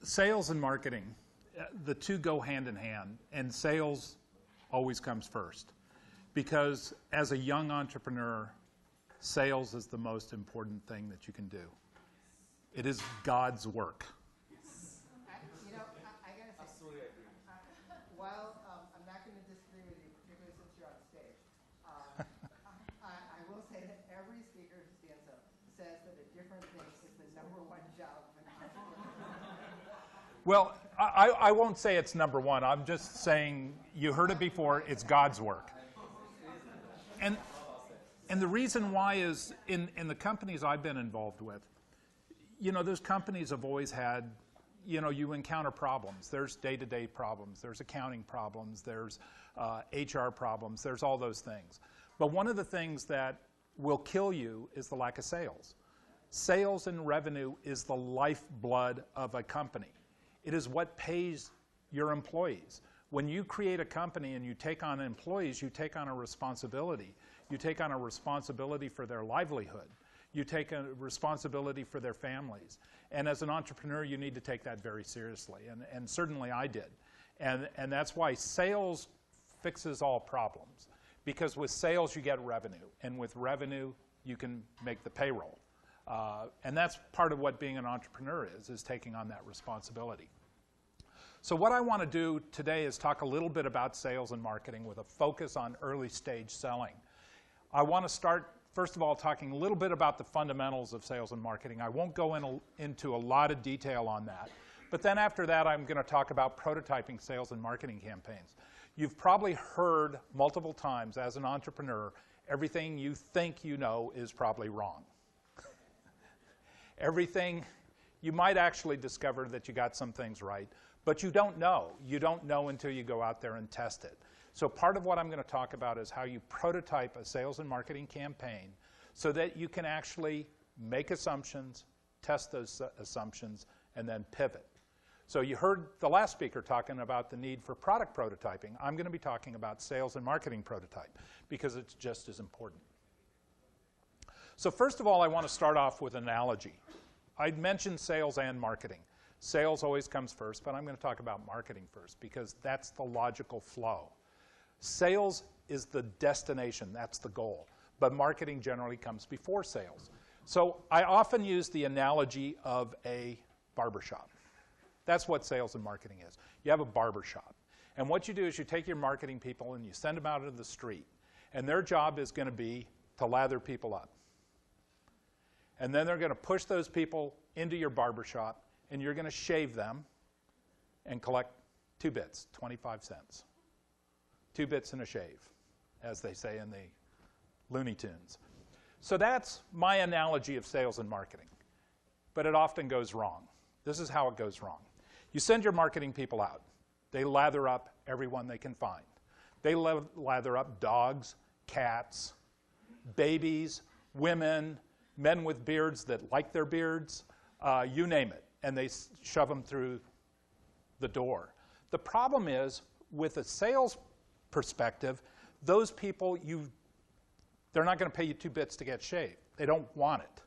Sales and marketing, the two go hand in hand, and sales always comes first. Because as a young entrepreneur, sales is the most important thing that you can do. It is God's work. You know, I gotta say, absolutely agree. While I'm not going to disagree with you, particularly since you're on stage, I will say that every speaker who stands up says that a different thing is the #1 job of an entrepreneur. Well, I won't say it's #1. I'm just saying, you heard it before, it's God's work. And the reason why is, in the companies I've been involved with, you know, those companies have always had, you know, you encounter problems. There's day-to-day problems. There's accounting problems. There's HR problems. There's all those things. But one of the things that will kill you is the lack of sales. Sales and revenue is the lifeblood of a company. It is what pays your employees. When you create a company and you take on employees, you take on a responsibility. You take on a responsibility for their livelihood. You take a responsibility for their families. And as an entrepreneur, you need to take that very seriously. And certainly I did. And that's why sales fixes all problems. Because with sales, you get revenue. And with revenue, you can make the payroll. And that's part of what being an entrepreneur is taking on that responsibility. So what I want to do today is talk a little bit about sales and marketing with a focus on early stage selling. I want to start, first of all, talking a little bit about the fundamentals of sales and marketing. I won't go into a lot of detail on that. But then after that, I'm going to talk about prototyping sales and marketing campaigns. You've probably heard multiple times as an entrepreneur, everything you think you know is probably wrong. Everything, you might actually discover that you got some things right, but you don't know. You don't know until you go out there and test it. So part of what I'm going to talk about is how you prototype a sales and marketing campaign so that you can actually make assumptions, test those assumptions, and then pivot. So you heard the last speaker talking about the need for product prototyping. I'm going to be talking about sales and marketing prototype because it's just as important. So first of all, I want to start off with an analogy. I'd mentioned sales and marketing. Sales always comes first, but I'm going to talk about marketing first because that's the logical flow. Sales is the destination, that's the goal, but marketing generally comes before sales. So I often use the analogy of a barbershop. That's what sales and marketing is. You have a barbershop, and what you do is you take your marketing people and you send them out into the street, and their job is going to be to lather people up. And then they're going to push those people into your barbershop, and you're going to shave them and collect 2 bits, 25 cents. 2 bits and a shave, as they say in the Looney Tunes. So that's my analogy of sales and marketing. But it often goes wrong. This is how it goes wrong. You send your marketing people out. They lather up everyone they can find. They lather up dogs, cats, babies, women, men with beards that like their beards, you name it. And they shove them through the door. The problem is, with a sales perspective, those people, they're not going to pay you 2 bits to get shaved. They don't want it.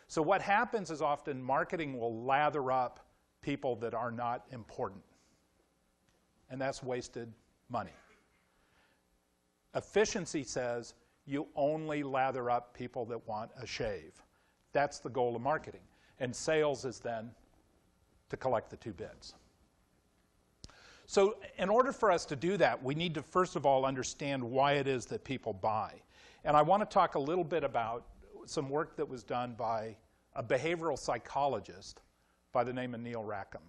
So what happens is often marketing will lather up people that are not important. And that's wasted money. Efficiency says you only lather up people that want a shave. That's the goal of marketing. And sales is then to collect the 2 bits. So in order for us to do that, we need to first of all understand why it is that people buy. And I want to talk a little bit about some work that was done by a behavioral psychologist by the name of Neil Rackham.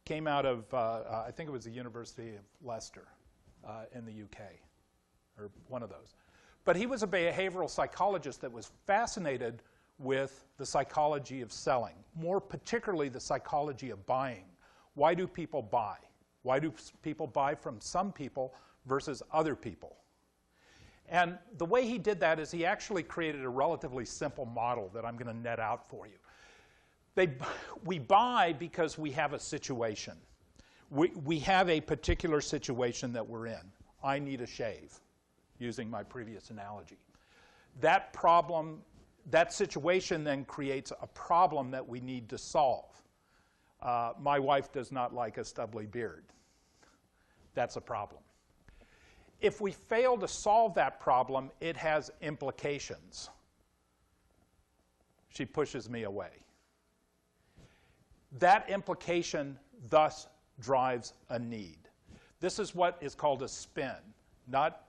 Came out of, I think it was the University of Leicester in the UK, or one of those. But he was a behavioral psychologist that was fascinated with the psychology of selling, more particularly the psychology of buying. Why do people buy? Why do people buy from some people versus other people? And the way he did that is he actually created a relatively simple model that I'm going to net out for you. We buy because we have a situation. We have a particular situation that we're in. I need a shave, using my previous analogy. That problem, that situation then creates a problem that we need to solve. My wife does not like a stubbly beard. That's a problem. If we fail to solve that problem, it has implications. She pushes me away. That implication thus drives a need. This is what is called a spin, not,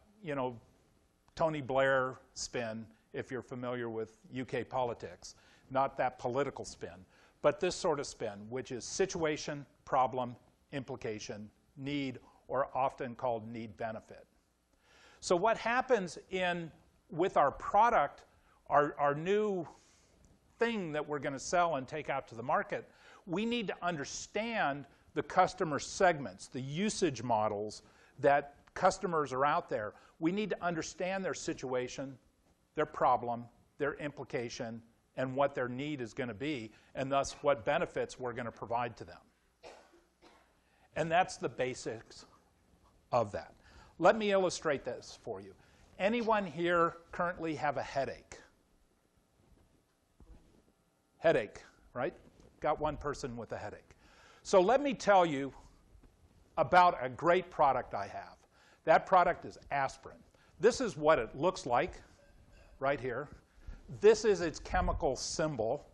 Tony Blair spin, if you're familiar with UK politics, not that political spin, but this sort of spin, which is situation, problem, implication, need, or often called need benefit. So what happens with our product, our new thing that we're going to sell and take out to the market, we need to understand the customer segments, the usage models that customers are out there. We need to understand their situation, their problem, their implication, and what their need is going to be, and thus what benefits we're going to provide to them. And that's the basics of that. Let me illustrate this for you. Anyone here currently have a headache? Headache, right? Got one person with a headache. So let me tell you about a great product I have. That product is aspirin. This is what it looks like right here. This is its chemical symbol.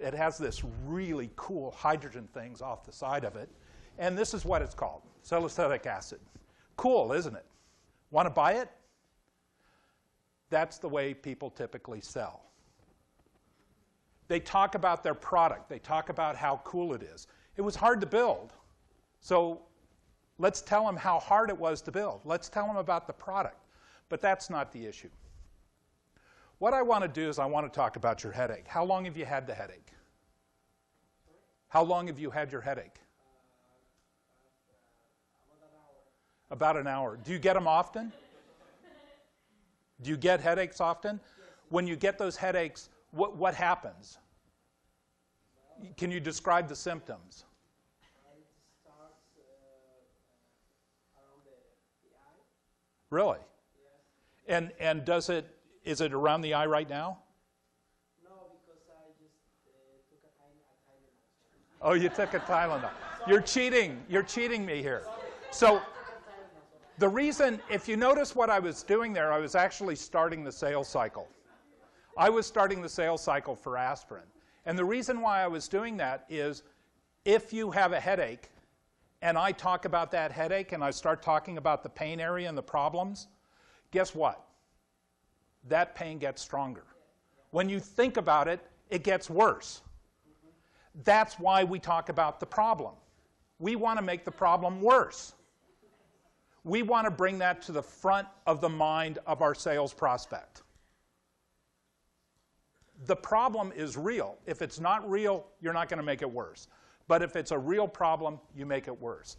It has this really cool hydrogen things off the side of it. And this is what it's called, salicylic acid. Cool, isn't it? Want to buy it? That's the way people typically sell. They talk about their product. They talk about how cool it is. It was hard to build. So let's tell them how hard it was to build. Let's tell them about the product. But that's not the issue. What I want to do is I want to talk about your headache. How long have you had the headache? How long have you had your headache? About an hour. Do you get them often? Do you get headaches often? When you get those headaches, what happens? Can you describe the symptoms? It starts around the eye. Really? Yes. And is it around the eye right now? No, because I just took a Tylenol. Oh, you took a Tylenol. You're cheating. You're cheating me here. So the reason, if you notice what I was doing there, I was actually starting the sales cycle. I was starting the sales cycle for aspirin. And the reason why I was doing that is if you have a headache and I talk about that headache and I start talking about the pain area and the problems, guess what? That pain gets stronger. When you think about it, it gets worse. That's why we talk about the problem. We want to make the problem worse. We want to bring that to the front of the mind of our sales prospect. The problem is real. If it's not real, you're not going to make it worse. But if it's a real problem, you make it worse.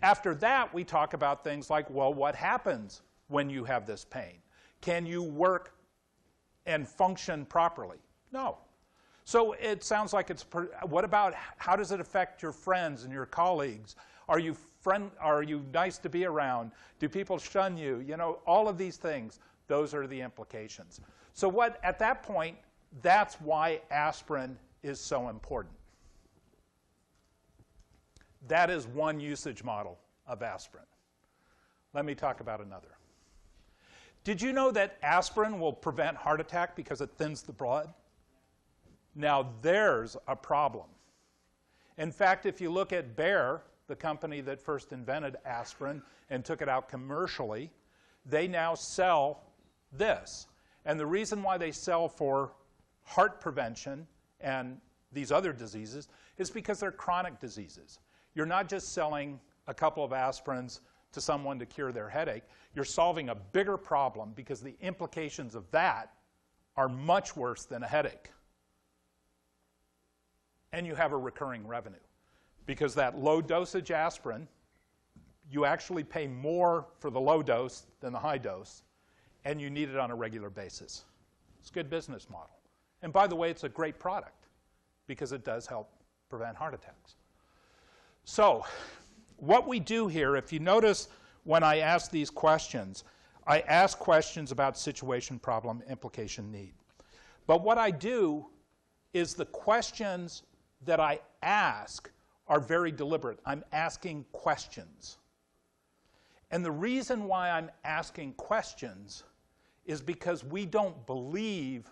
After that, we talk about things like, well, what happens when you have this pain? Can you work and function properly? No. So it sounds like it's, what about, how does it affect your friends and your colleagues? Are you nice to be around? Do people shun you? You know, all of these things, those are the implications. So at that point, that's why aspirin is so important. That is one usage model of aspirin. Let me talk about another. Did you know that aspirin will prevent heart attack because it thins the blood? Now there's a problem. In fact, if you look at Bayer, the company that first invented aspirin and took it out commercially, they now sell this. And the reason why they sell for heart prevention and these other diseases is because they're chronic diseases. You're not just selling a couple of aspirins to someone to cure their headache. You're solving a bigger problem because the implications of that are much worse than a headache. And you have a recurring revenue. Because that low dosage aspirin, you actually pay more for the low dose than the high dose, and you need it on a regular basis. It's a good business model. And by the way, it's a great product because it does help prevent heart attacks. So what we do here, if you notice when I ask these questions, I ask questions about situation, problem, implication, need. But what I do is the questions that I ask are very deliberate. I'm asking questions. And the reason why I'm asking questions is because we don't believe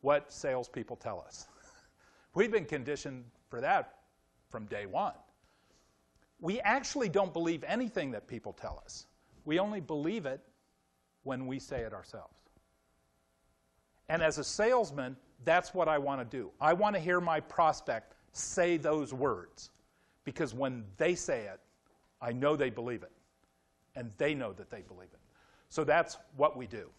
what salespeople tell us. We've been conditioned for that from day one. We actually don't believe anything that people tell us. We only believe it when we say it ourselves. And as a salesman, that's what I want to do. I want to hear my prospect say those words, because when they say it, I know they believe it, and they know that they believe it. So that's what we do.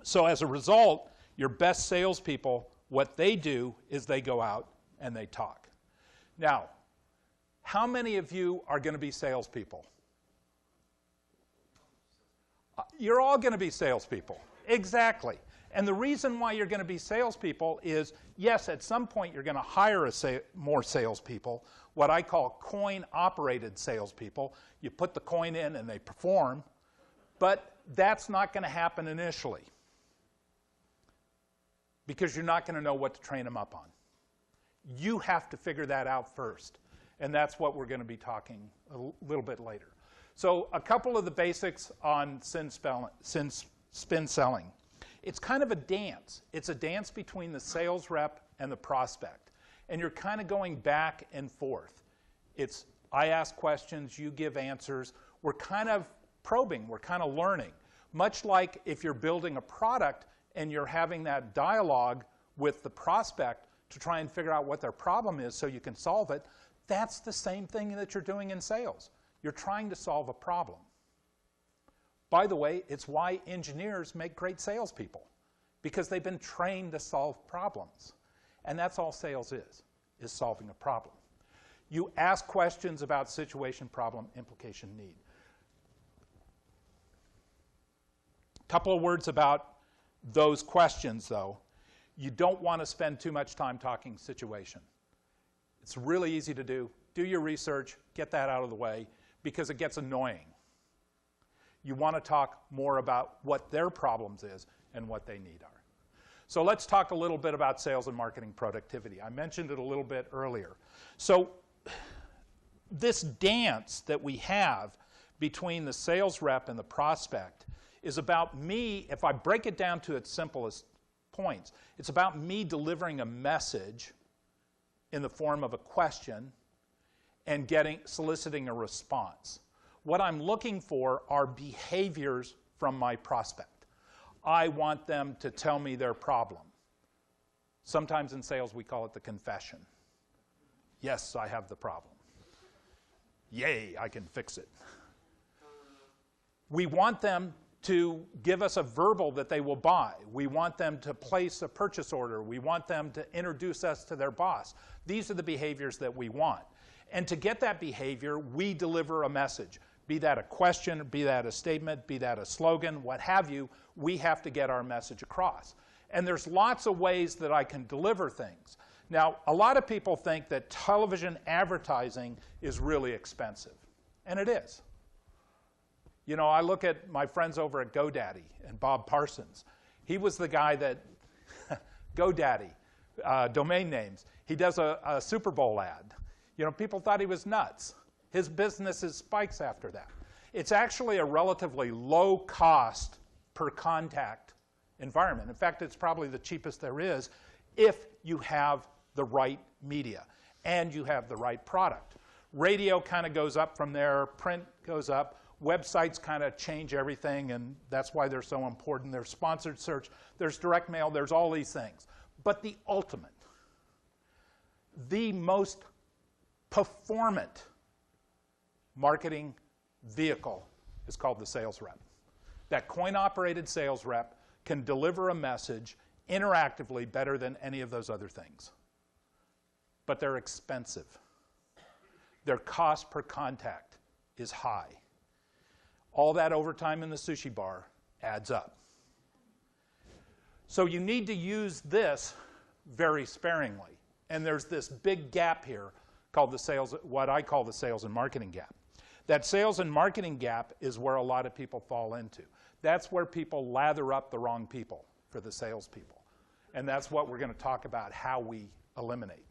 So as a result, your best salespeople, what they do is they go out and they talk. Now, how many of you are going to be salespeople? You're all going to be salespeople. Exactly. And the reason why you're going to be salespeople is, yes, at some point you're going to hire more salespeople, what I call coin-operated salespeople. You put the coin in and they perform, but that's not going to happen initially because you're not going to know what to train them up on. You have to figure that out first, and that's what we're going to be talking a little bit later. So a couple of the basics on spin selling. It's kind of a dance. It's a dance between the sales rep and the prospect. And you're kind of going back and forth. It's I ask questions, you give answers. We're kind of probing. We're kind of learning. Much like if you're building a product and you're having that dialogue with the prospect to try and figure out what their problem is so you can solve it, that's the same thing that you're doing in sales. You're trying to solve a problem. By the way, it's why engineers make great salespeople, because they've been trained to solve problems. And that's all sales is solving a problem. You ask questions about situation, problem, implication, need. A couple of words about those questions, though. You don't want to spend too much time talking situation. It's really easy to do. Do your research, get that out of the way, because it gets annoying. You want to talk more about what their problems is and what they need are. So let's talk a little bit about sales and marketing productivity. I mentioned it a little bit earlier. So this dance that we have between the sales rep and the prospect is about me, if I break it down to its simplest points, it's about me delivering a message in the form of a question and soliciting a response. What I'm looking for are behaviors from my prospect. I want them to tell me their problem. Sometimes in sales we call it the confession. Yes, I have the problem. Yay, I can fix it. We want them to give us a verbal that they will buy. We want them to place a purchase order. We want them to introduce us to their boss. These are the behaviors that we want. And to get that behavior, we deliver a message. Be that a question, be that a statement, be that a slogan, what have you, we have to get our message across. And there's lots of ways that I can deliver things. Now, a lot of people think that television advertising is really expensive, and it is. You know, I look at my friends over at GoDaddy and Bob Parsons. He was the guy that, GoDaddy, domain names, he does a Super Bowl ad. You know, people thought he was nuts. His business spikes after that. It's actually a relatively low cost per contact environment. In fact, it's probably the cheapest there is if you have the right media and you have the right product. Radio kind of goes up from there, print goes up, websites kind of change everything, and that's why they're so important. There's sponsored search, there's direct mail, there's all these things. But the ultimate, the most performant marketing vehicle is called the sales rep. That coin-operated sales rep can deliver a message interactively better than any of those other things. But they're expensive. Their cost per contact is high. All that overtime in the sushi bar adds up. So you need to use this very sparingly. And there's this big gap here called what I call the sales and marketing gap. That sales and marketing gap is where a lot of people fall into. That's where people lather up the wrong people for the salespeople. And that's what we're going to talk about, how we eliminate.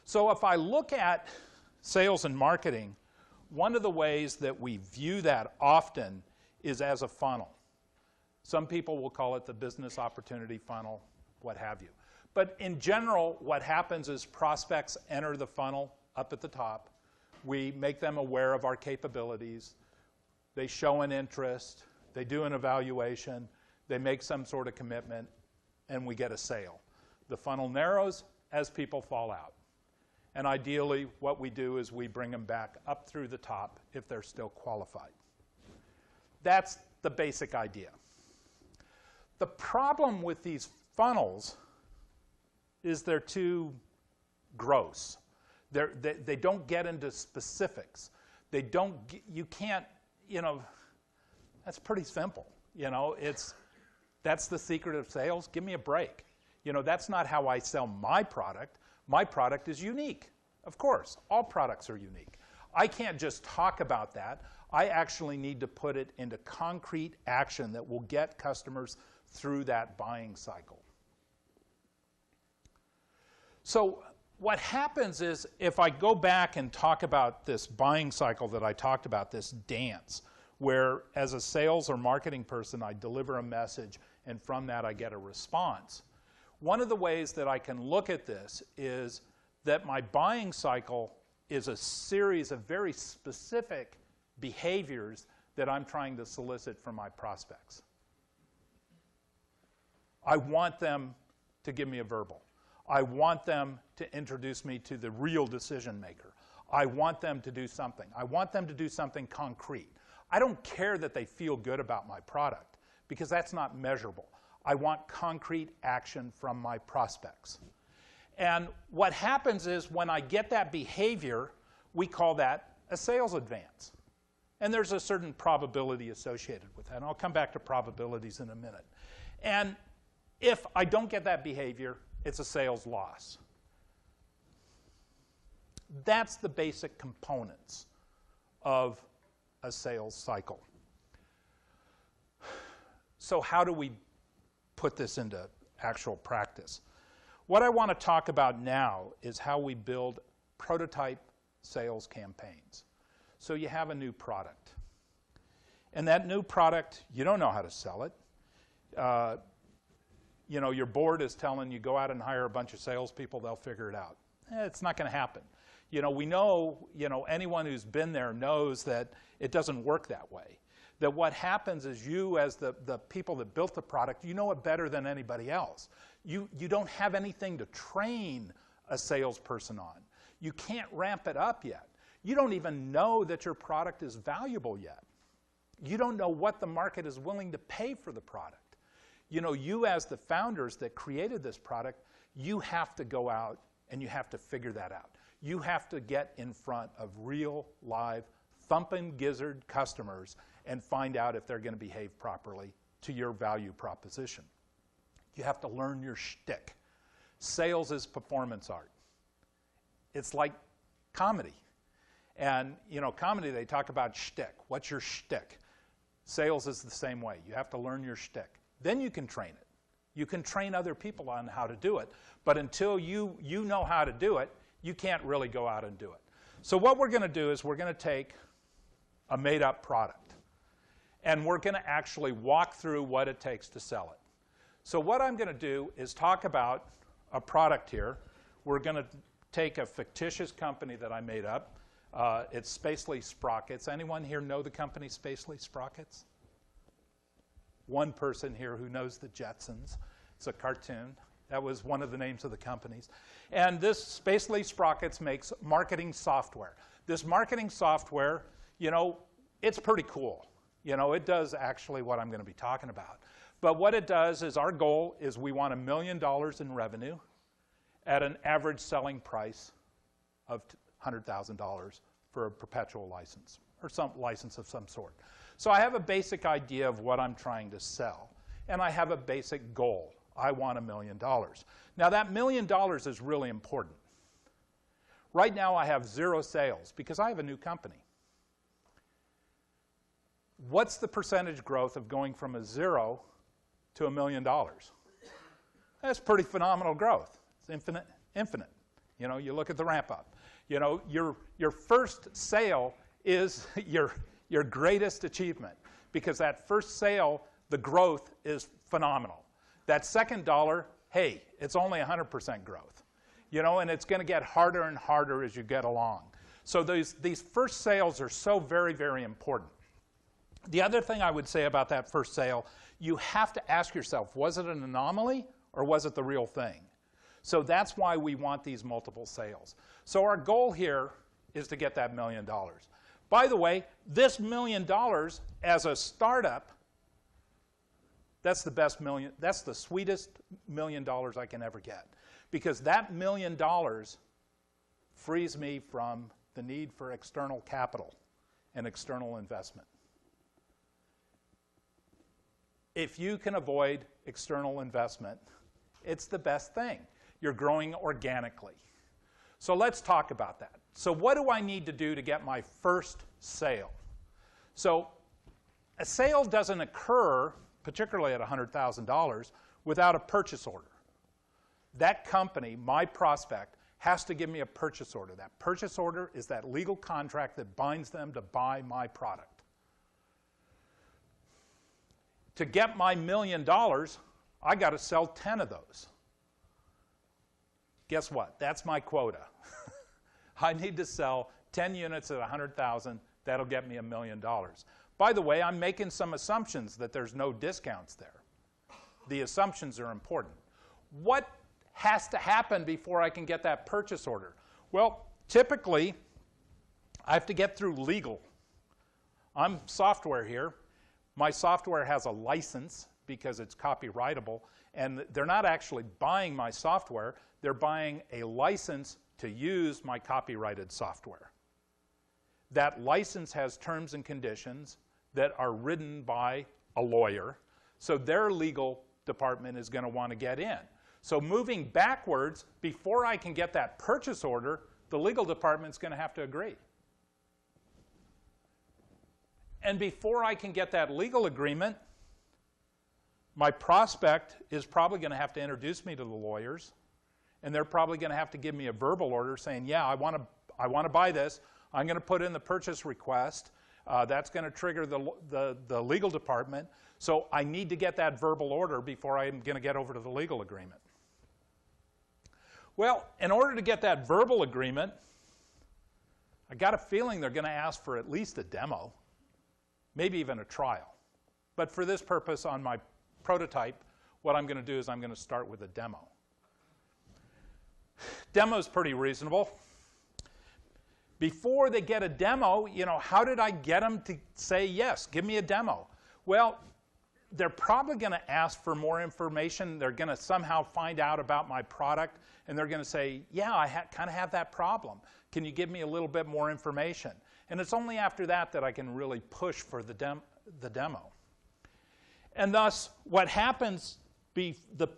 So if I look at sales and marketing, one of the ways that we view that often is as a funnel. Some people will call it the business opportunity funnel, what have you. But in general, what happens is prospects enter the funnel up at the top. We make them aware of our capabilities. They show an interest. They do an evaluation. They make some sort of commitment, and we get a sale. The funnel narrows as people fall out. And ideally, what we do is we bring them back up through the top if they're still qualified. That's the basic idea. The problem with these funnels is they're too gross. They don't get into specifics. They don't, you can't, you know, that's pretty simple. You know, that's the secret of sales. Give me a break. You know, that's not how I sell my product. My product is unique. Of course, all products are unique. I can't just talk about that. I actually need to put it into concrete action that will get customers through that buying cycle. So what happens is if I go back and talk about this buying cycle that I talked about, this dance, where as a sales or marketing person I deliver a message and from that I get a response. One of the ways that I can look at this is that my buying cycle is a series of very specific behaviors that I'm trying to solicit from my prospects. I want them to give me a verbal. I want them to introduce me to the real decision maker. I want them to do something. I want them to do something concrete. I don't care that they feel good about my product because that's not measurable. I want concrete action from my prospects. And what happens is when I get that behavior, we call that a sales advance. And there's a certain probability associated with that. And I'll come back to probabilities in a minute. And if I don't get that behavior, it's a sales loss. That's the basic components of a sales cycle. So how do we put this into actual practice? What I want to talk about now is how we build prototype sales campaigns. So you have a new product. And that new product, you don't know how to sell it. You know, your board is telling you go out and hire a bunch of salespeople, they'll figure it out. It's not going to happen. You know, we know, anyone who's been there knows that it doesn't work that way. That what happens is you, as the people that built the product, you know it better than anybody else. You don't have anything to train a salesperson on. You can't ramp it up yet. You don't even know that your product is valuable yet. You don't know what the market is willing to pay for the product. You know, you as the founders that created this product, you have to go out and you have to figure that out. You have to get in front of real, live, thumping gizzard customers and find out if they're going to behave properly to your value proposition. You have to learn your shtick. Sales is performance art. It's like comedy. And, comedy, they talk about shtick. What's your shtick? Sales is the same way. You have to learn your shtick. Then you can train it. You can train other people on how to do it. But until you know how to do it, you can't really go out and do it. So what we're going to do is we're going to take a made-up product, and we're going to actually walk through what it takes to sell it. So what I'm going to do is talk about a product here. We're going to take a fictitious company that I made up. It's Spacely Sprockets. Anyone here know the company Spacely Sprockets? One person here who knows the Jetsons. It's a cartoon. That was one of the names of the companies. And this Spacely Sprockets makes marketing software. This marketing software, it's pretty cool. It does actually what I'm going to be talking about. But what it does is our goal is we want $1 million in revenue at an average selling price of $100,000 for a perpetual license or some license of some sort. So I have a basic idea of what I'm trying to sell, and I have a basic goal. I want $1 million. Now that $1 million is really important. Right now I have 0 sales because I have a new company. What's the percentage growth of going from a 0 to $1 million? That's pretty phenomenal growth. It's infinite. You know, you look at the ramp up. You know, your first sale is your greatest achievement, because that first sale, the growth is phenomenal. That second dollar, hey, it's only 100% growth. You know, and it's going to get harder and harder as you get along. So these first sales are so very, very important. The other thing I would say about that first sale, you have to ask yourself, was it an anomaly or was it the real thing? So that's why we want these multiple sales. So our goal here is to get that $1 million. By the way, this $1 million as a startup, that's the sweetest $1 million I can ever get. Because that $1 million frees me from the need for external capital and external investment. If you can avoid external investment, it's the best thing. You're growing organically. So let's talk about that. So what do I need to do to get my first sale? So a sale doesn't occur, particularly at $100,000, without a purchase order. That company, my prospect, has to give me a purchase order. That purchase order is that legal contract that binds them to buy my product. To get my $1 million, I got to sell 10 of those. Guess what? That's my quota. I need to sell 10 units at $100,000. That'll get me $1 million. By the way, I'm making some assumptions that there's no discounts there. The assumptions are important. What has to happen before I can get that purchase order? Well, typically, I have to get through legal. I'm software here. My software has a license because it's copyrightable, and they're not actually buying my software. They're buying a license to use my copyrighted software. That license has terms and conditions that are written by a lawyer, so their legal department is going to want to get in. So moving backwards, before I can get that purchase order, the legal department's going to have to agree. And before I can get that legal agreement, my prospect is probably going to have to introduce me to the lawyers, and they're probably going to have to give me a verbal order saying, yeah, I want to buy this. I'm going to put in the purchase request. That's going to trigger the legal department. So I need to get that verbal order before I'm going to get over to the legal agreement. Well, in order to get that verbal agreement, I got a feeling they're going to ask for at least a demo, maybe even a trial. But for this purpose, on my prototype, what I'm going to do is I'm going to start with a demo. Demo's pretty reasonable. Before they get a demo, you know, how did I get them to say, yes, give me a demo? Well, they're probably going to ask for more information. They're going to somehow find out about my product, and they're going to say, yeah, I kind of have that problem. Can you give me a little bit more information? And it's only after that that I can really push for the demo. And thus, what happens, the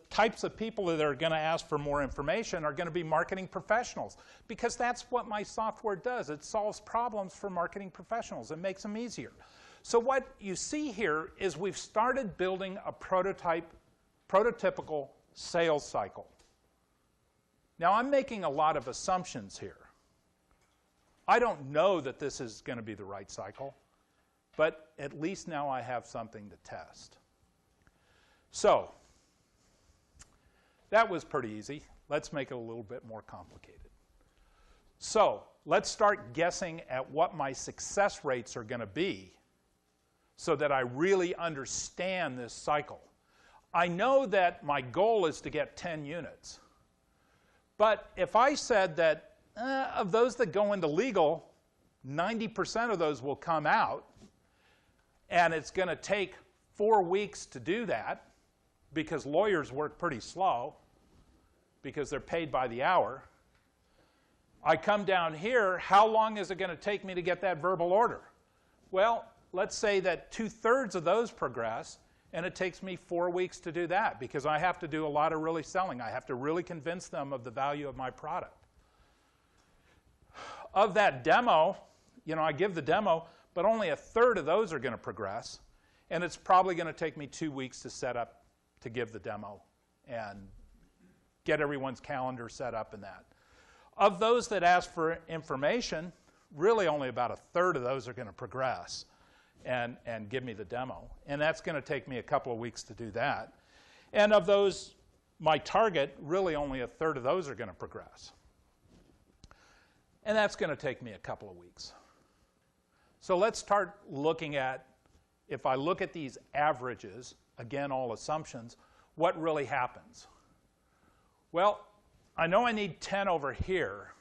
types of people that are going to ask for more information are going to be marketing professionals, because that's what my software does. It solves problems for marketing professionals. It makes them easier. So what you see here is we've started building a prototypical sales cycle. Now, I'm making a lot of assumptions here. I don't know that this is going to be the right cycle, but at least now I have something to test. So that was pretty easy. Let's make it a little bit more complicated. So let's start guessing at what my success rates are going to be so that I really understand this cycle. I know that my goal is to get 10 units. But if I said that of those that go into legal, 90% of those will come out, and it's going to take 4 weeks to do that, because lawyers work pretty slow, because they're paid by the hour. I come down here, how long is it going to take me to get that verbal order? Well, let's say that 2/3 of those progress, and it takes me 4 weeks to do that, because I have to do a lot of really selling. I have to really convince them of the value of my product. Of that demo, you know, I give the demo, but only 1/3 of those are going to progress, and it's probably going to take me 2 weeks to set up to give the demo and get everyone's calendar set up and that. Of those that ask for information, really only about a third of those are going to progress and give me the demo. And that's going to take me a couple of weeks to do that. And of those, my target, really only a third of those are going to progress. And that's going to take me a couple of weeks. So let's start looking at, if I look at these averages, again, all assumptions, what really happens? Well, I know I need 10 over here,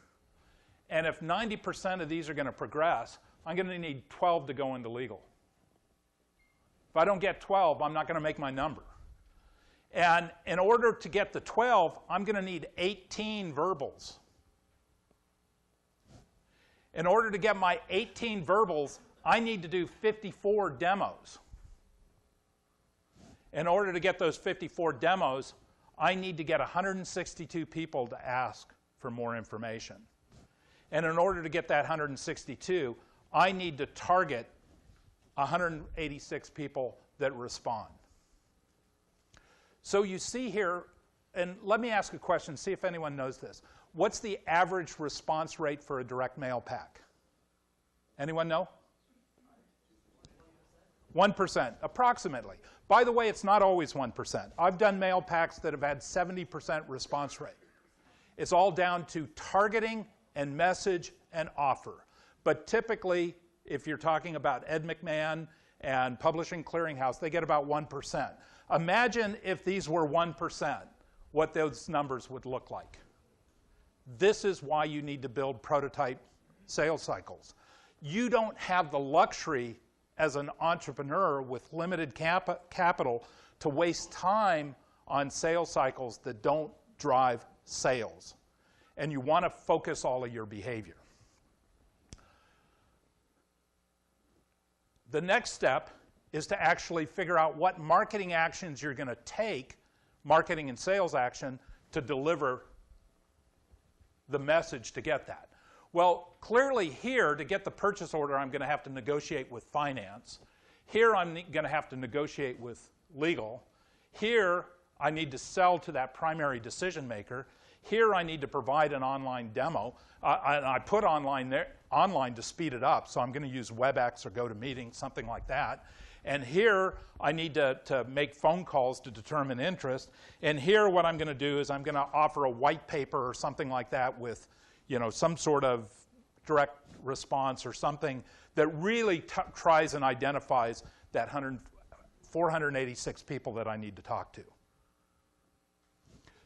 and if 90% of these are going to progress, I'm going to need 12 to go into legal. If I don't get 12, I'm not going to make my number. And in order to get the 12, I'm going to need 18 verbals. In order to get my 18 verbals, I need to do 54 demos. In order to get those 54 demos, I need to get 162 people to ask for more information. And in order to get that 162, I need to target 186 people that respond. So you see here, and let me ask a question, see if anyone knows this. What's the average response rate for a direct mail pack? Anyone know? 1%, approximately. By the way, it's not always 1%. I've done mail packs that have had 70% response rate. It's all down to targeting and message and offer. But typically, if you're talking about Ed McMahon and Publishing Clearinghouse, they get about 1%. Imagine if these were 1%, what those numbers would look like. This is why you need to build prototype sales cycles. You don't have the luxury as an entrepreneur with limited capital to waste time on sales cycles that don't drive sales. And you want to focus all of your behavior. The next step is to actually figure out what marketing actions you're going to take, marketing and sales action, to deliver the message to get that. Well, clearly here, to get the purchase order, I'm going to have to negotiate with finance. Here, I'm going to have to negotiate with legal. Here, I need to sell to that primary decision maker. Here, I need to provide an online demo. I put online there, online to speed it up, so I'm going to use WebEx or GoToMeeting, something like that. And here, I need to make phone calls to determine interest. And here, what I'm going to do is I'm going to offer a white paper or something like that with, you know, some sort of direct response or something that really tries and identifies that 486 people that I need to talk to.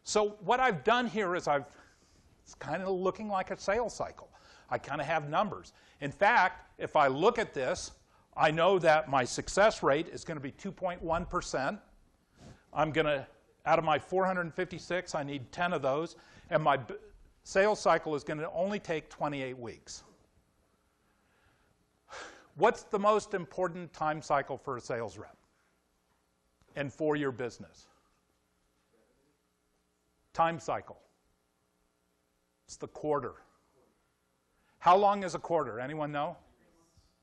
So what I've done here is it's kind of looking like a sales cycle. I kind of have numbers. In fact, if I look at this, I know that my success rate is going to be 2.1%. I'm going to, out of my 456, I need 10 of those, and my sales cycle is going to only take 28 weeks. What's the most important time cycle for a sales rep and for your business? Time cycle. It's the quarter. How long is a quarter? Anyone know?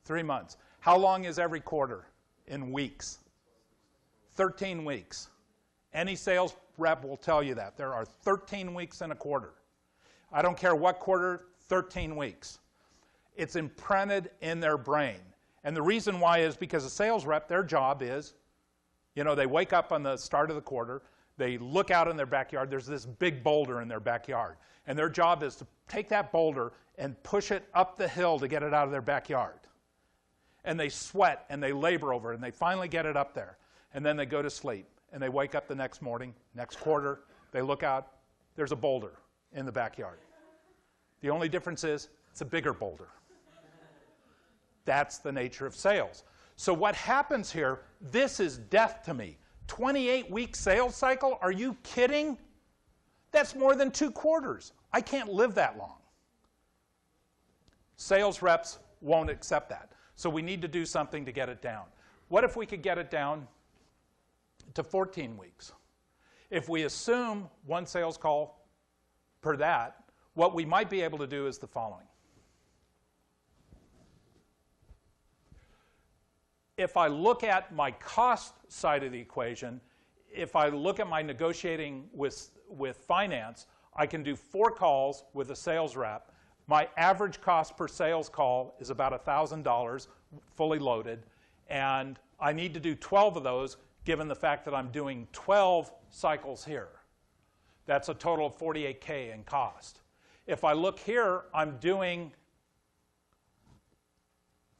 3 months. How long is every quarter in weeks? 13 weeks. Any sales rep will tell you that. There are 13 weeks in a quarter. I don't care what quarter, 13 weeks. It's imprinted in their brain. And the reason why is because a sales rep, their job is, you know, they wake up on the start of the quarter, they look out in their backyard, there's this big boulder in their backyard. And their job is to take that boulder and push it up the hill to get it out of their backyard. And they sweat and they labor over it and they finally get it up there. And then they go to sleep and they wake up the next morning, next quarter, they look out, there's a boulder in the backyard. The only difference is it's a bigger boulder. That's the nature of sales. So what happens here, this is death to me. 28-week sales cycle? Are you kidding? That's more than 2 quarters. I can't live that long. Sales reps won't accept that. So we need to do something to get it down. What if we could get it down to 14 weeks? If we assume 1 sales call per that, what we might be able to do is the following. If I look at my cost side of the equation, if I look at my negotiating with finance, I can do 4 calls with a sales rep. My average cost per sales call is about $1,000 fully loaded, and I need to do 12 of those given the fact that I'm doing 12 cycles here. That's a total of $48K in cost. If I look here, I'm doing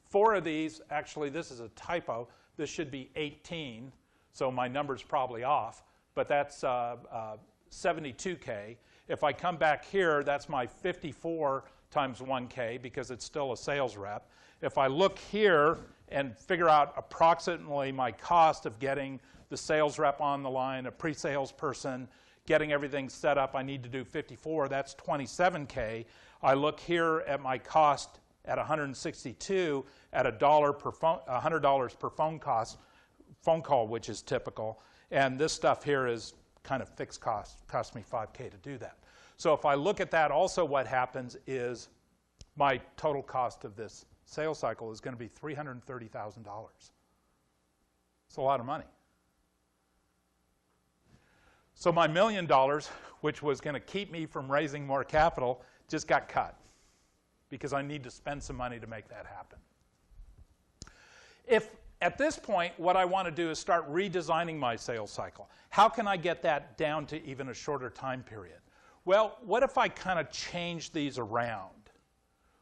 4 of these. Actually, this is a typo. This should be 18, so my number's probably off, but that's 72K. If I come back here, that's my 54 times 1K because it's still a sales rep. If I look here and figure out approximately my cost of getting the sales rep on the line, a pre-sales person, getting everything set up, I need to do 54, that's 27K. I look here at my cost at 162 at $100 per phone call, which is typical. And this stuff here is kind of fixed cost, cost me $5K to do that. So if I look at that, also what happens is my total cost of this sales cycle is going to be $330,000. It's a lot of money. So my $1 million, which was going to keep me from raising more capital, just got cut because I need to spend some money to make that happen. If at this point what I want to do is start redesigning my sales cycle, how can I get that down to even a shorter time period? Well, what if I kind of change these around?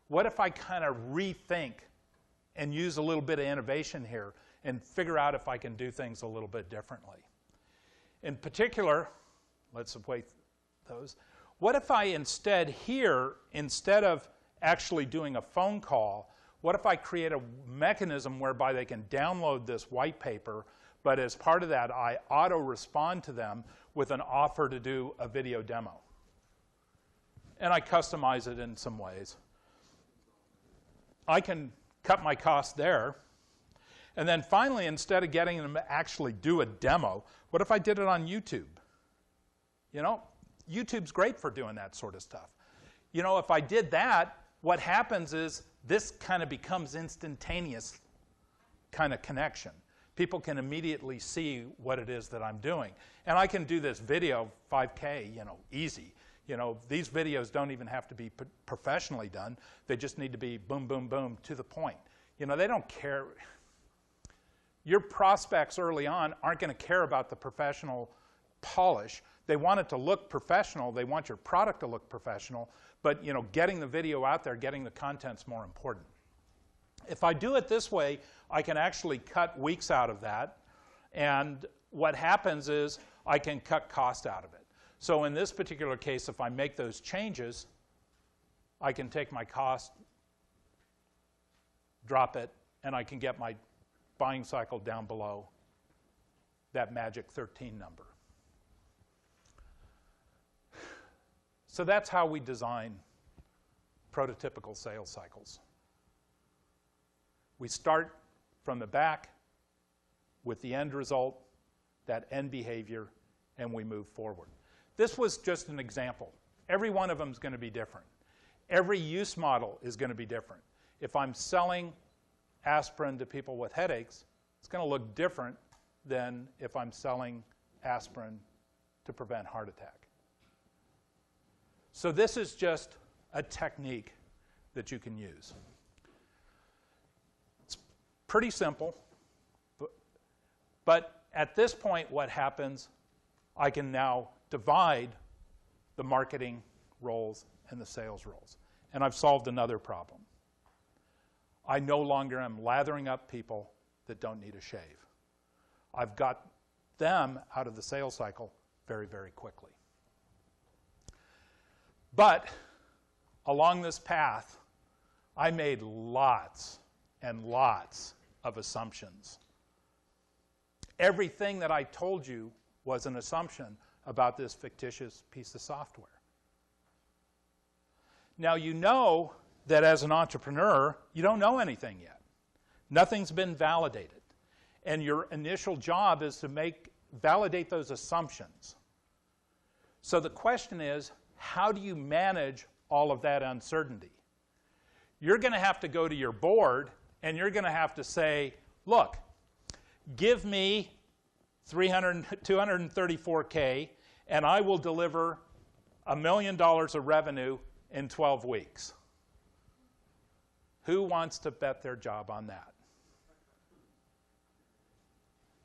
What if I kind of rethink and use a little bit of innovation here and figure out if I can do things a little bit differently? In particular, let's await those. What if I instead here, instead of actually doing a phone call, what if I create a mechanism whereby they can download this white paper, but as part of that, I auto-respond to them with an offer to do a video demo? And I customize it in some ways. I can cut my costs there. And then finally, instead of getting them to actually do a demo, what if I did it on YouTube? You know, YouTube's great for doing that sort of stuff. You know, if I did that, what happens is this kind of becomes instantaneous kind of connection. People can immediately see what it is that I'm doing. And I can do this video, 5K, you know, easy. You know, these videos don't even have to be professionally done. They just need to be boom, boom, boom, to the point. You know, they don't care. Your prospects early on aren't going to care about the professional polish. They want it to look professional. They want your product to look professional. But, you know, getting the video out there, getting the content's more important. If I do it this way, I can actually cut weeks out of that. And what happens is I can cut cost out of it. So in this particular case, if I make those changes, I can take my cost, drop it, and I can get my buying cycle down below that magic 13 number. So that's how we design prototypical sales cycles. We start from the back with the end result, that end behavior, and we move forward. This was just an example. Every one of them is going to be different. Every use model is going to be different. If I'm selling aspirin to people with headaches, it's going to look different than if I'm selling aspirin to prevent heart attack. So this is just a technique that you can use. It's pretty simple, but at this point what happens, I can now divide the marketing roles and the sales roles. And I've solved another problem. I no longer am lathering up people that don't need a shave. I've got them out of the sales cycle very, very quickly. But along this path, I made lots and lots of assumptions. Everything that I told you was an assumption about this fictitious piece of software. Now, you know that as an entrepreneur, you don't know anything yet. Nothing's been validated. And your initial job is to validate those assumptions. So the question is, how do you manage all of that uncertainty? You're going to have to go to your board and you're going to have to say, look, give me 234K and I will deliver $1 million of revenue in 12 weeks. Who wants to bet their job on that?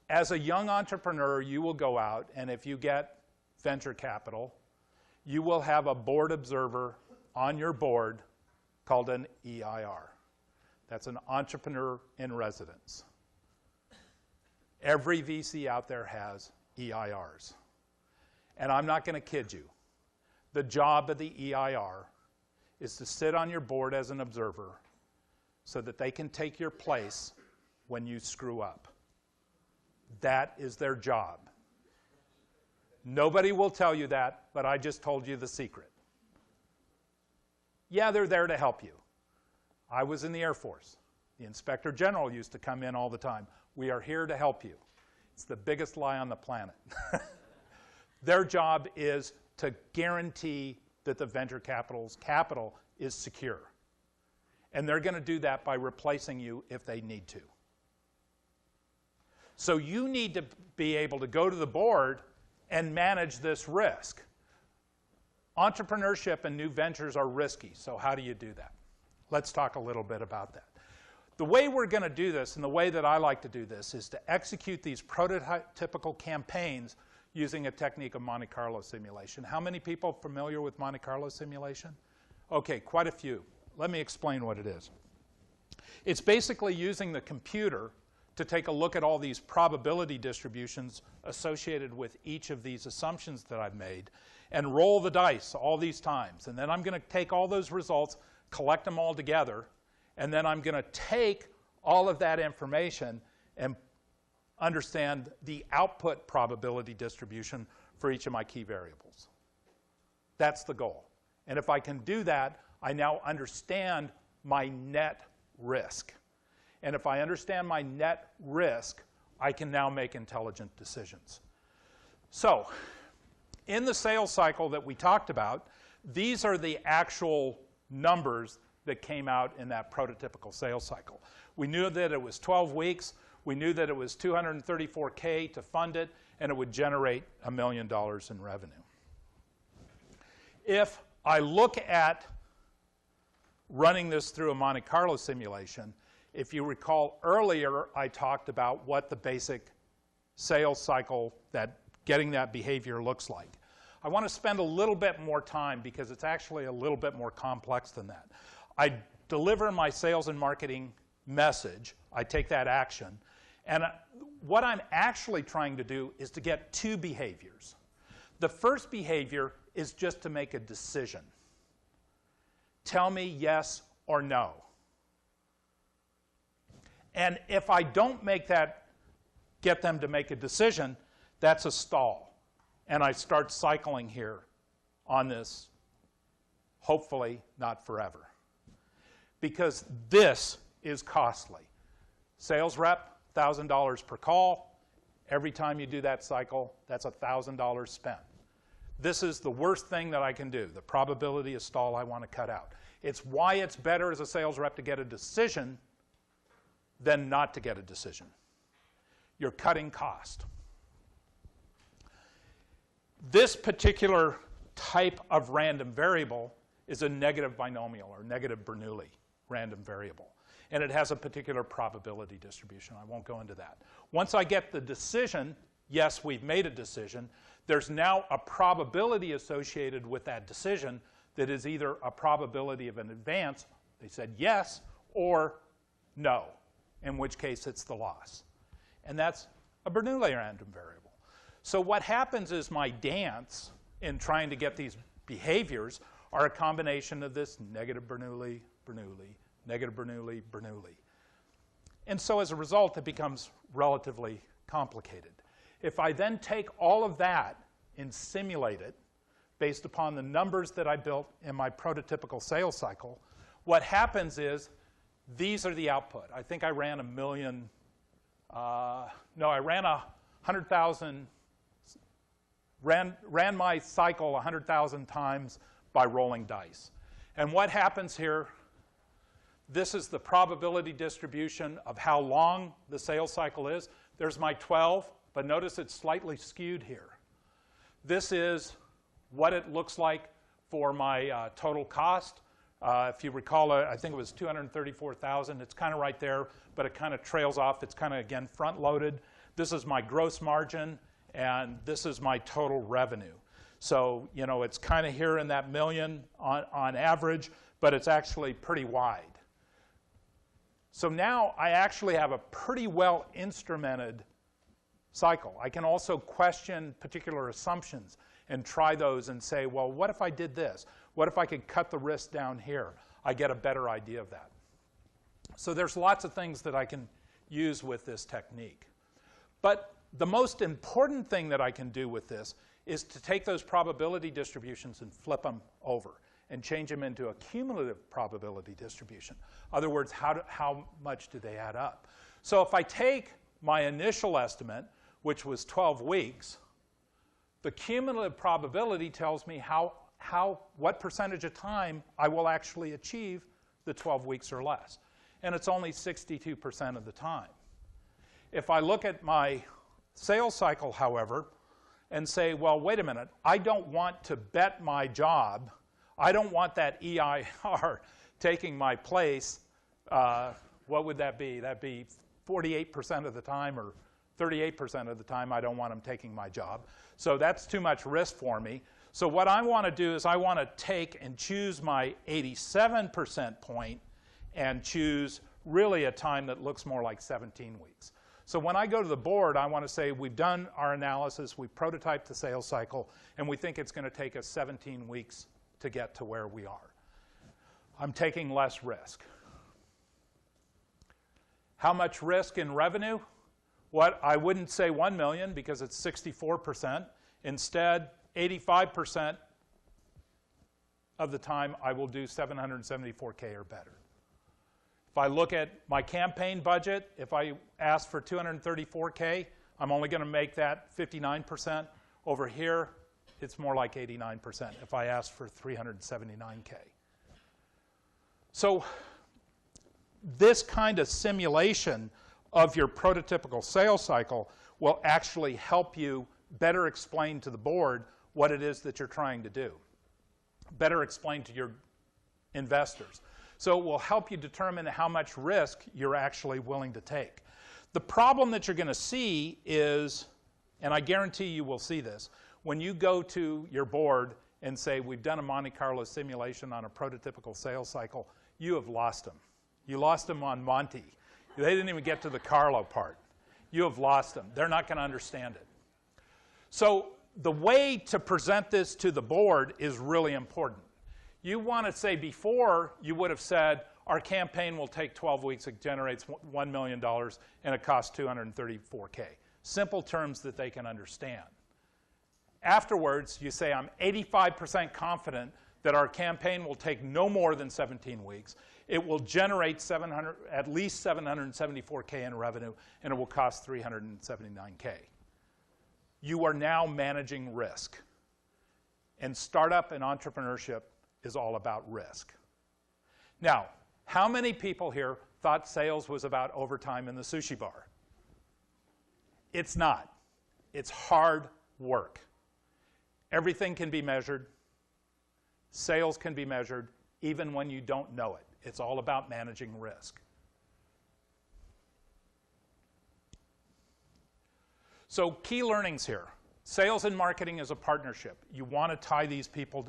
As a young entrepreneur, you will go out, and if you get venture capital, you will have a board observer on your board called an EIR. That's an entrepreneur in residence. Every VC out there has EIRs. And I'm not going to kid you. The job of the EIR is to sit on your board as an observer so that they can take your place when you screw up. That is their job. Nobody will tell you that, but I just told you the secret. Yeah, they're there to help you. I was in the Air Force. The Inspector General used to come in all the time. We are here to help you. It's the biggest lie on the planet. Their job is to guarantee that the venture capital's capital is secure. And they're going to do that by replacing you if they need to. So you need to be able to go to the board and manage this risk. Entrepreneurship and new ventures are risky, so how do you do that? Let's talk a little bit about that. The way we're going to do this, and the way that I like to do this, is to execute these prototypical campaigns using a technique of Monte Carlo simulation. How many people are familiar with Monte Carlo simulation? Okay, quite a few. Let me explain what it is. It's basically using the computer to take a look at all these probability distributions associated with each of these assumptions that I've made and roll the dice all these times. And then I'm going to take all those results, collect them all together, and then I'm going to take all of that information and understand the output probability distribution for each of my key variables. That's the goal. And if I can do that, I now understand my net risk. And if I understand my net risk, I can now make intelligent decisions. So, in the sales cycle that we talked about, these are the actual numbers that came out in that prototypical sales cycle. We knew that it was 12 weeks. We knew that it was $234K to fund it, and it would generate $1 million in revenue. If I look at running this through a Monte Carlo simulation, if you recall earlier, I talked about what the basic sales cycle, that getting that behavior looks like. I want to spend a little bit more time because it's actually a little bit more complex than that. I deliver my sales and marketing message. I take that action. And what I'm actually trying to do is to get two behaviors. The first behavior is just to make a decision. Tell me yes or no. And if I don't make that, get them to make a decision, that's a stall. And I start cycling here on this, hopefully not forever. Because this is costly. Sales rep, $1,000 per call. Every time you do that cycle, that's $1,000 spent. This is the worst thing that I can do. The probability of stall I want to cut out. It's why it's better as a sales rep to get a decision than not to get a decision. You're cutting cost. This particular type of random variable is a negative binomial or negative Bernoulli random variable. And it has a particular probability distribution. I won't go into that. Once I get the decision, yes, we've made a decision, there's now a probability associated with that decision that is either a probability of an advance, they said yes, or no, in which case it's the loss. And that's a Bernoulli random variable. So what happens is my dance in trying to get these behaviors are a combination of this negative Bernoulli, Bernoulli, negative Bernoulli, Bernoulli. And so as a result, it becomes relatively complicated. If I then take all of that and simulate it based upon the numbers that I built in my prototypical sales cycle, what happens is these are the output. I think I ran 100,000, ran my cycle 100,000 times by rolling dice. And what happens here, this is the probability distribution of how long the sales cycle is. There's my 12, but notice it's slightly skewed here. This is what it looks like for my total cost. If you recall, I think it was $234,000. It's kind of right there, but it kind of trails off. It's kind of, again, front-loaded. This is my gross margin, and this is my total revenue. So, you know, it's kind of here in that million on average, but it's actually pretty wide. So now I actually have a pretty well instrumented cycle. I can also question particular assumptions and try those and say, well, what if I did this? What if I could cut the risk down here? I get a better idea of that. So there's lots of things that I can use with this technique. But the most important thing that I can do with this is to take those probability distributions and flip them over and change them into a cumulative probability distribution. In other words, how much do they add up? So if I take my initial estimate, which was 12 weeks, the cumulative probability tells me what percentage of time I will actually achieve the 12 weeks or less. And it's only 62% of the time. If I look at my sales cycle, however, and say, well, wait a minute, I don't want to bet my job. I don't want that EIR taking my place. What would that be? That'd be 48% of the time or 38% of the time. I don't want them taking my job. So that's too much risk for me. So what I want to do is I want to take and choose my 87% point and choose really a time that looks more like 17 weeks. So when I go to the board, I want to say we've done our analysis, we've prototyped the sales cycle, and we think it's going to take us 17 weeks to get to where we are. I'm taking less risk. How much risk in revenue? I wouldn't say 1 million because it's 64%. Instead, 85% of the time I will do 774K or better. If I look at my campaign budget, if I ask for 234K, I'm only going to make that 59%. Over here, it's more like 89% if I ask for 379K. So this kind of simulation of your prototypical sales cycle will actually help you better explain to the board what it is that you're trying to do, better explain to your investors. So it will help you determine how much risk you're actually willing to take. The problem that you're going to see is, and I guarantee you will see this, when you go to your board and say, we've done a Monte Carlo simulation on a prototypical sales cycle, you have lost them. You lost them on Monte. They didn't even get to the Carlo part. You have lost them. They're not going to understand it. So the way to present this to the board is really important. You want to say before, you would have said, our campaign will take 12 weeks, it generates $1 million, and it costs 234K. Simple terms that they can understand. Afterwards, you say, I'm 85% confident that our campaign will take no more than 17 weeks. It will generate at least 774K in revenue, and it will cost 379K. You are now managing risk. And startup and entrepreneurship is all about risk. Now, how many people here thought sales was about overtime in the sushi bar? It's not. It's hard work. Everything can be measured. Sales can be measured, even when you don't know it. It's all about managing risk. So key learnings here. Sales and marketing is a partnership. You want to tie these people,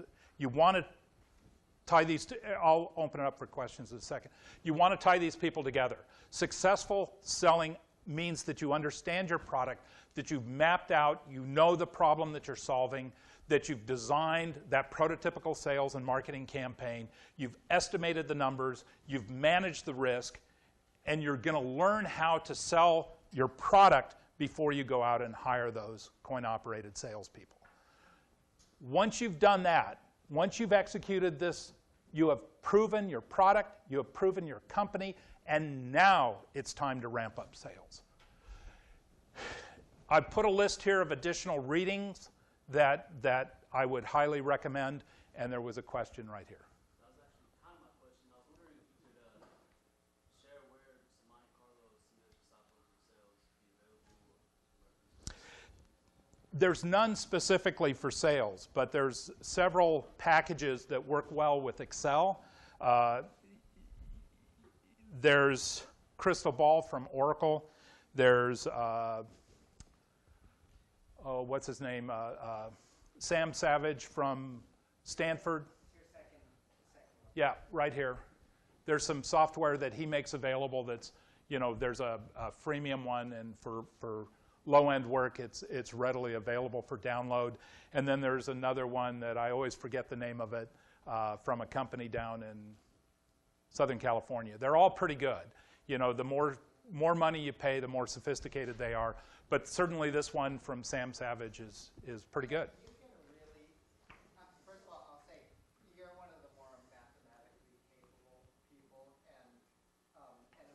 I'll open it up for questions in a second. You want to tie these people together. Successful selling means that you understand your product, that you've mapped out, you know the problem that you're solving, that you've designed that prototypical sales and marketing campaign, you've estimated the numbers, you've managed the risk, and you're going to learn how to sell your product before you go out and hire those coin-operated salespeople. Once you've done that, once you've executed this, you have proven your product, you have proven your company, and now it's time to ramp up sales. I've put a list here of additional readings that I would highly recommend, and there was a question right here. That was actually kind of my question. I was wondering if you could share where some Monte Carlo simulation software for sales be available. There's none specifically for sales, but there's several packages that work well with Excel. There's Crystal Ball from Oracle. There's, what's his name? Sam Savage from Stanford. Yeah, right here. There's some software that he makes available that's, there's a freemium one, and for low-end work, it's readily available for download. And then there's another one that I always forget the name of it, from a company down in Southern California. They're all pretty good. The more money you pay, the more sophisticated they are. But certainly this one from Sam Savage is pretty good. You can really, first of all, I'll say you're one of the more mathematically capable people, and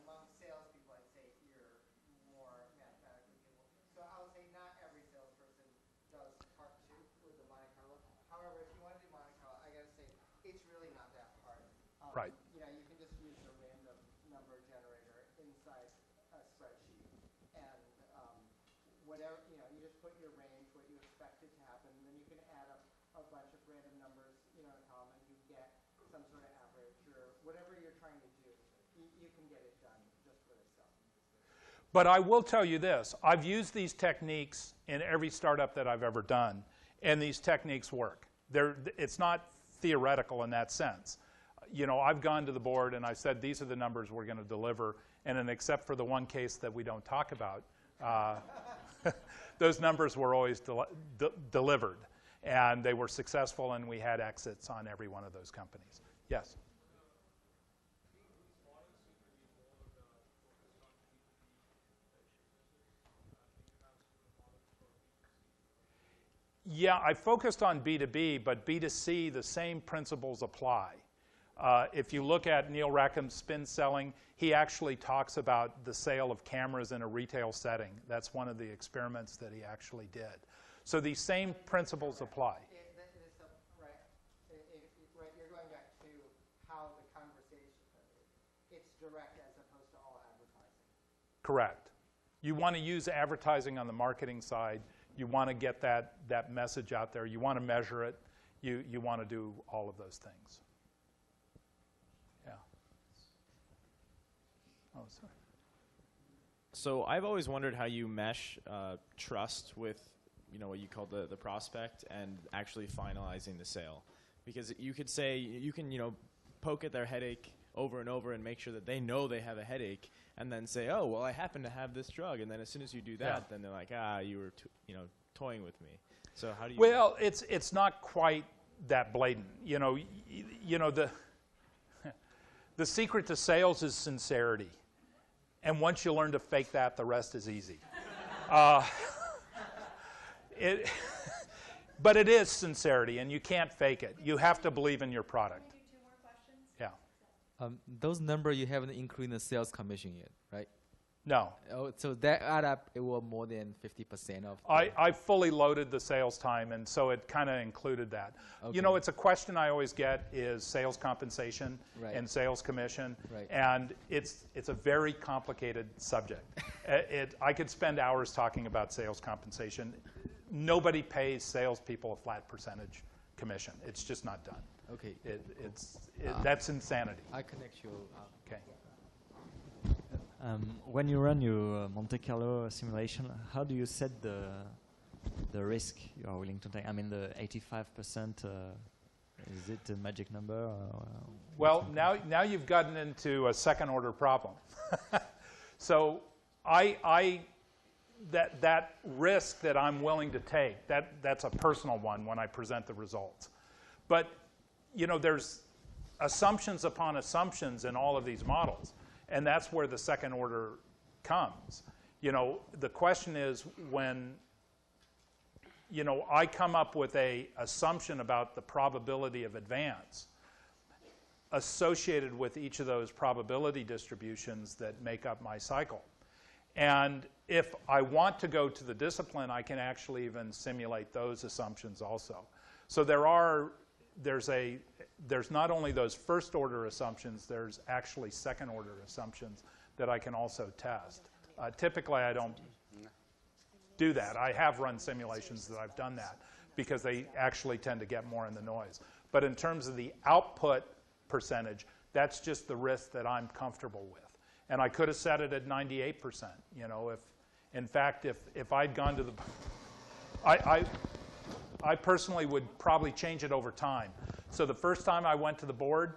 among salespeople, I'd say you're more mathematically capable. So I would say not every salesperson does part 2 with the Monte Carlo. However, if you want to do Monte Carlo, I got to say it's really not that hard. Right. You can just use the random number generator inside a spreadsheet, and whatever, you just put your range, what you expect it to happen, and then you can add up a bunch of random numbers, in a column, and you get some sort of average, or whatever you're trying to do, you can get it done just with Excel. But I will tell you this. I've used these techniques in every startup that I've ever done, and these techniques work. It's not theoretical in that sense. I've gone to the board and I said, these are the numbers we're going to deliver, and then except for the one case that we don't talk about, those numbers were always delivered, and they were successful, and we had exits on every one of those companies. Yes? Yeah, I focused on B2B, but B2C, the same principles apply. If you look at Neil Rackham's spin selling, he actually talks about the sale of cameras in a retail setting. That's one of the experiments that he actually did. So these same principles apply. Right, you're going back to how the conversation, it's direct as opposed to all advertising. Correct. You want to use advertising on the marketing side. You want to get that message out there. You want to measure it. You want to do all of those things. Yeah. Oh, sorry. So I've always wondered how you mesh trust with, what you call the prospect and actually finalizing the sale. Because you could say, you can, poke at their headache over and over and make sure that they know they have a headache, and then say, oh, well, I happen to have this drug. And then as soon as you do that, then they're like, you were toying with me. So how do you... Well, it's not quite that blatant. The secret to sales is sincerity. And once you learn to fake that, the rest is easy. But it is sincerity, and you can't fake it. You have to believe in your product. Maybe 2 more questions? Yeah. Those numbers you haven't included the sales commission yet, right? No. Oh, so that add up, it was more than 50% of. I fully loaded the sales time, and so it kind of included that. Okay. It's a question I always get is sales compensation and sales commission, and it's a very complicated subject. I could spend hours talking about sales compensation. Nobody pays salespeople a flat percentage commission. It's just not done. Okay. That's insanity. I connect you. Okay. When you run your Monte Carlo simulation, how do you set the risk you are willing to take? I mean, the 85%, is it a magic number? Well, now you've gotten into a second order problem. So that risk that I'm willing to take, that's a personal one when I present the results. But there's assumptions upon assumptions in all of these models. And that's where the second order comes. The question is when, I come up with an assumption about the probability of advance associated with each of those probability distributions that make up my cycle. And if I want to go to the discipline, I can actually even simulate those assumptions also. So there's not only those first order assumptions, there's actually second order assumptions that I can also test. Typically I don't. do that. I have run simulations that I've done that because they actually tend to get more in the noise. But in terms of the output percentage, that's just the risk that I'm comfortable with. And I could have set it at 98%. You know, in fact, if I'd gone to the, I personally would probably change it over time. So the first time I went to the board,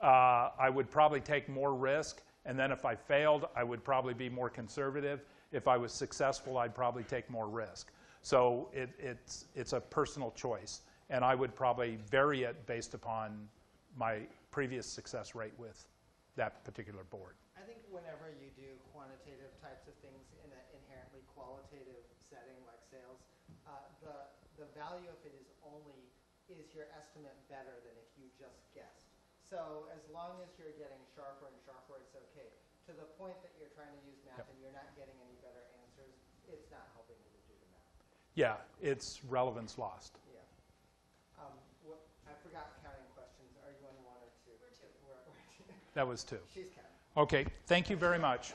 I would probably take more risk, and then if I failed, I would probably be more conservative. If I was successful, I'd probably take more risk. So it's a personal choice, and I would probably vary it based upon my previous success rate with that particular board. I think whenever you do quantitative types of things in an inherently qualitative setting like sales, the value of it is your estimate better than if you just guessed. So as long as you're getting sharper and sharper, it's okay. To the point that you're trying to use math and you're not getting any better answers, it's not helping you to do the math. Yeah, it's relevance lost. Yeah. I forgot counting questions. Are you on one or two? We're two. That was two. She's counting. Okay, thank you very much.